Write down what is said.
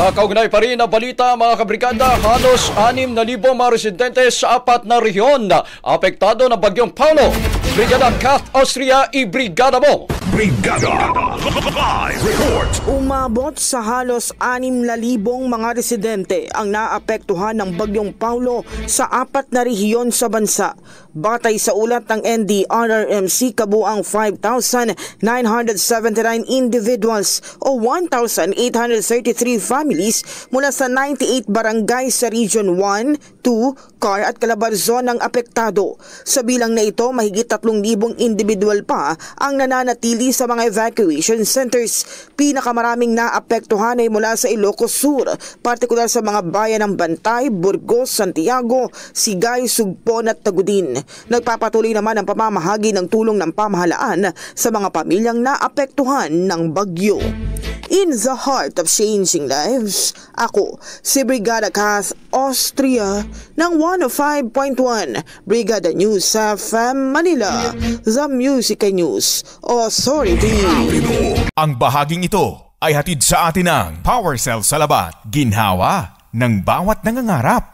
Sa kaugnay pa rin na balita mga kabrigada, halos 6,000 mga residente sa 4 na rehiyon na apektado ng bagyong Paulo. Brigada Kath Austria, i-brigada mo! Brigada Live Report. Umabot sa halos 6,000 mga residente ang naapektuhan ng bagyong Paulo sa 4 na rehiyon sa bansa. Batay sa ulat ng NDRRMC, kabuang 5,979 individuals o 1,833 families mula sa 98 barangay sa Region 1, 2, Car at Calabarzon ang apektado. Sa bilang na ito, mahigit 3,000 individual pa ang nananatili sa mga evacuation centers. Pinakamaraming naapektuhan ay mula sa Ilocos Sur, partikular sa mga bayan ng Bantay, Burgos, Santiago, Sigay, Sugpon at Tagudin. Nagpapatuloy naman ang pamamahagi ng tulong ng pamahalaan sa mga pamilyang naapektuhan ng bagyo. In the heart of changing lives, ako si Brigada Kath Austria ng 105.1 Brigada News FM Manila, The Music News Authority. Ang bahaging ito ay hatid sa atin ng Power Cell Salabat, ginhawa ng bawat nangangarap.